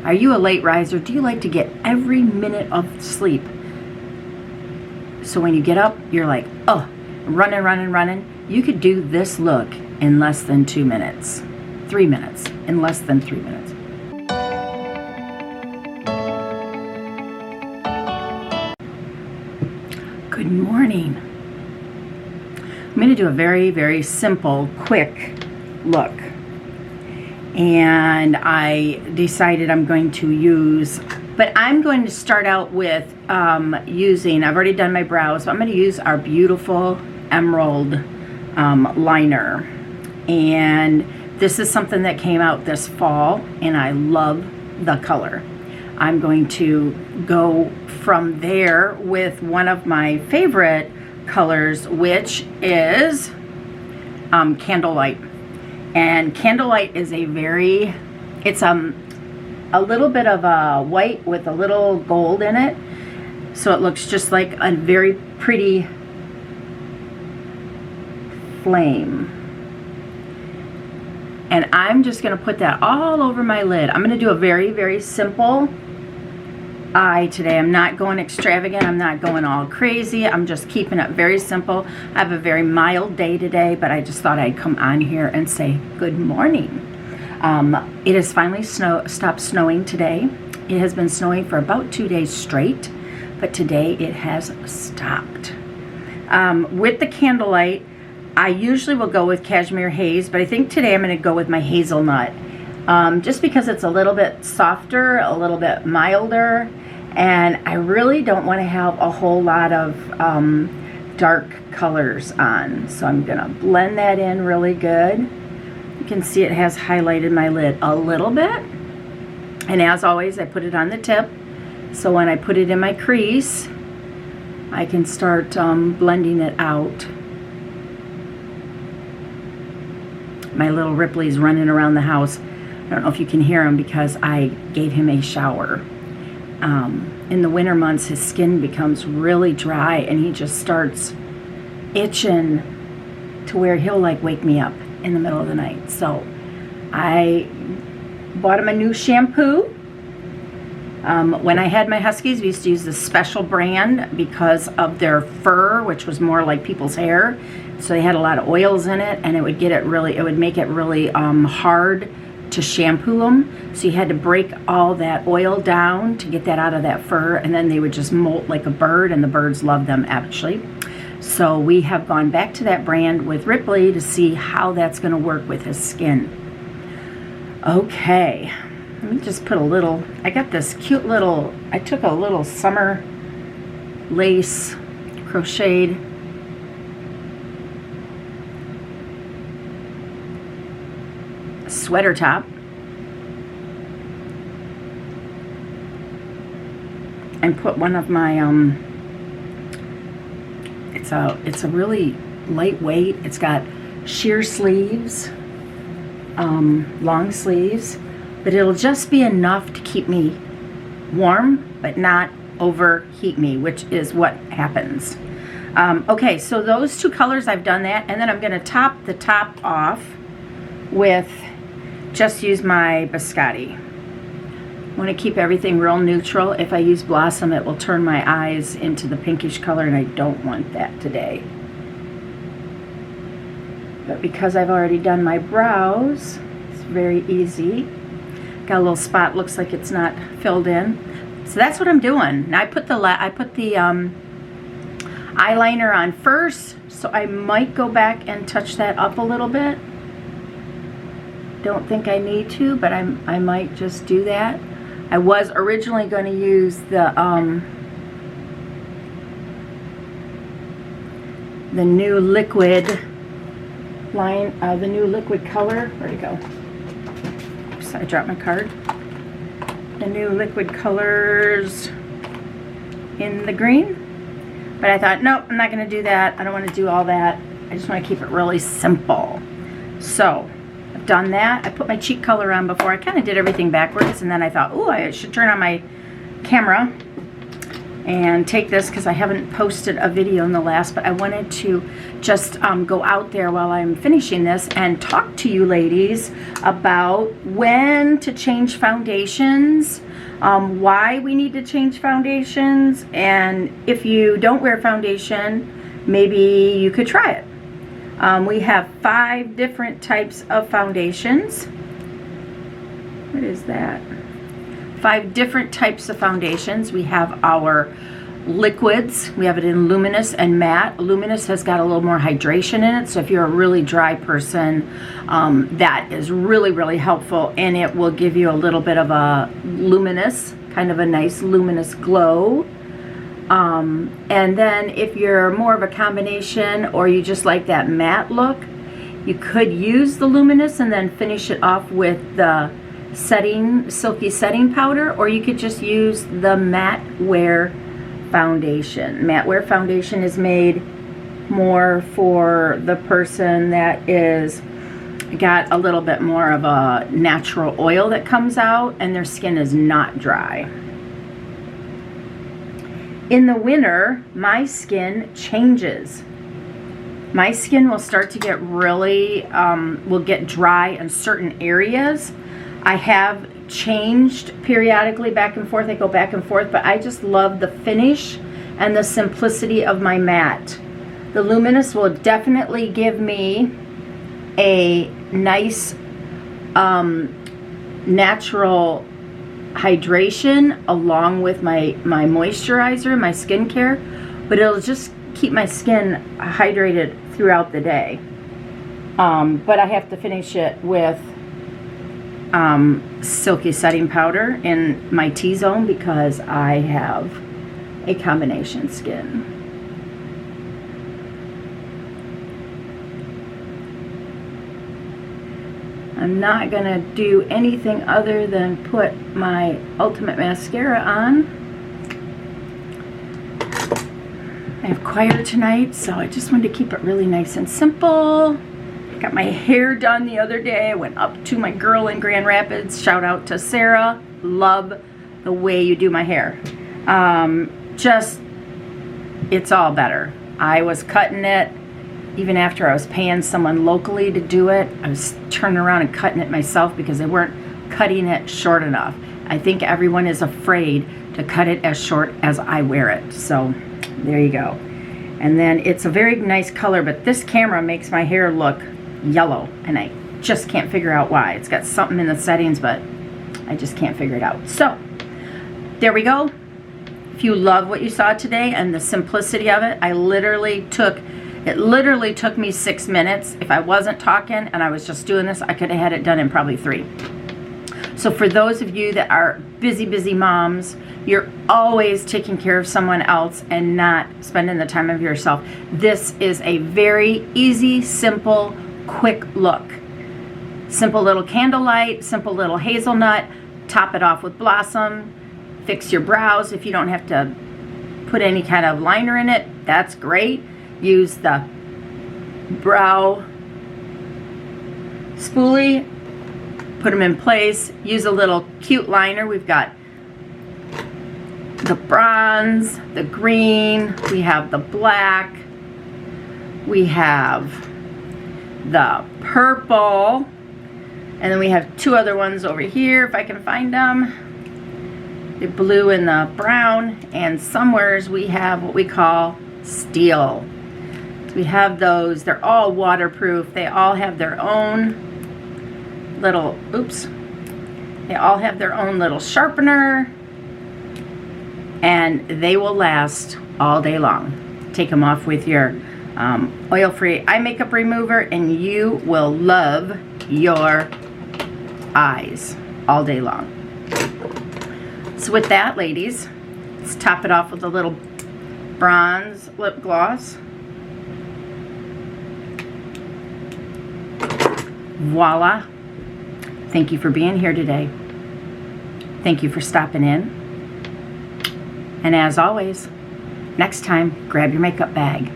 Are you a late riser? Do you like to get every minute of sleep? So when you get up, you're like, oh, running, running, running. You could do this look in less than 2 minutes. 3 minutes. In less than 3 minutes. Good morning. I'm going to do a very, very simple, quick look. And I decided I'm going to use, but I'm going to start out with using, I've already done my brows, so I'm going to use our beautiful emerald liner. And this is something that came out this fall, and I love the color. I'm going to go from there with one of my favorite colors, which is Candlelight. And Candlelight is a very, it's a little bit of a white with a little gold in it. So it looks just like a very pretty flame. And I'm just going to put that all over my lid. I'm going to do a very, very simple eye today. I'm not going extravagant. I'm not going all crazy. I'm just keeping it very simple. I have a very mild day today, but I just thought I'd come on here and say good morning. It has finally stopped snowing today. It has been snowing for about 2 days straight, but today it has stopped. With the Candlelight, I usually will go with Cashmere Haze, but I think today I'm going to go with my Hazelnut. Just because it's a little bit softer, a little bit milder, and I really don't want to have a whole lot of dark colors on. So I'm going to blend that in really good. You can see it has highlighted my lid a little bit. And as always, I put it on the tip. So when I put it in my crease, I can start blending it out. My little Ripley's running around the house. I don't know if you can hear him because I gave him a shower. In the winter months, his skin becomes really dry and he just starts itching to where he'll like wake me up in the middle of the night. So I bought him a new shampoo. When I had my Huskies, we used to use this special brand because of their fur, which was more like people's hair. So they had a lot of oils in it, and it would make it really hard to shampoo them. So you had to break all that oil down to get that out of that fur, and then they would just molt like a bird, and the birds loved them actually. So we have gone back to that brand with Ripley to see how that's going to work with his skin. Okay, let me just put a little, I got this cute little, I took a little summer lace crocheted sweater top and put one of my it's a really lightweight, it's got sheer sleeves, long sleeves, but it'll just be enough to keep me warm but not overheat me, which is what happens. Okay, so those two colors, I've done that, and then I'm going to top the top off with just use my biscotti. I want to keep everything real neutral. If I use Blossom, it will turn my eyes into the pinkish color, and I don't want that today. But because I've already done my brows, it's very easy. Got a little spot, looks like it's not filled in. So that's what I'm doing. Now I put the eyeliner on first, so I might go back and touch that up a little bit. Don't think I need to, but I might just do that. I was originally going to use the new liquid line, the new liquid color. Where'd it go? Oops, I dropped my card. The new liquid colors in the green. But I thought, nope, I'm not going to do that. I don't want to do all that. I just want to keep it really simple. So I've done that. I put my cheek color on before. I kind of did everything backwards, and then I thought, oh, I should turn on my camera. and take this because I haven't posted a video in the last, but I wanted to just go out there while I'm finishing this and talk to you ladies about when to change foundations, why we need to change foundations, and if you don't wear foundation, maybe you could try it. We have 5 different types of foundations. What is that? 5 different types of foundations. We have our liquids. We have it in luminous and matte. Luminous has got a little more hydration in it, so if you're a really dry person, that is really helpful, and it will give you a little bit of a luminous, kind of a nice luminous glow. And then if you're more of a combination, or you just like that matte look, you could use the luminous and then finish it off with the silky setting powder, or you could just use the matte wear foundation. Matte wear foundation is made more for the person that is got a little bit more of a natural oil that comes out and their skin is not dry. In the winter, my skin changes. My skin will start to get really, will get dry in certain areas. I have changed periodically back and forth. I go back and forth, but I just love the finish and the simplicity of my matte. The luminous will definitely give me a nice natural hydration along with my moisturizer, my skincare, but it'll just keep my skin hydrated throughout the day. But I have to finish it with silky setting powder in my T-zone because I have a combination skin. I'm not gonna do anything other than put my Ultimate Mascara on. I have choir tonight, so I just wanted to keep it really nice and simple. Got my hair done the other day. I went up to my girl in Grand Rapids. Shout out to Sarah. Love the way you do my hair. It's all better. I was cutting it even after I was paying someone locally to do it. I was turning around and cutting it myself because they weren't cutting it short enough. I think everyone is afraid to cut it as short as I wear it. So there you go. And then it's a very nice color, but this camera makes my hair look yellow, and I just can't figure out why. It's got something in the settings, but I just can't figure it out. So there we go. If you love what you saw today and the simplicity of it, it literally took me 6 minutes. If I wasn't talking and I was just doing this, I could have had it done in probably 3. So for those of you that are busy moms, you're always taking care of someone else and not spending the time of yourself, this is a very easy, simple, quick look. Simple little candlelight, simple little hazelnut, top it off with blossom, fix your brows. If you don't have to put any kind of liner in it, that's great. Use the brow spoolie, put them in place, use a little cute liner. We've got the bronze, the green, we have the black, we have the purple, and then we have 2 other ones over here if I can find them, the blue and the brown, and somewheres we have what we call steel. We have those. They're all waterproof. They all have their own little, they all have their own little sharpener, and they will last all day long. Take them off with your oil-free eye makeup remover, and you will love your eyes all day long. So with that, ladies, let's top it off with a little bronze lip gloss. Voila. Thank you for being here today. Thank you for stopping in. And as always, next time, grab your makeup bag.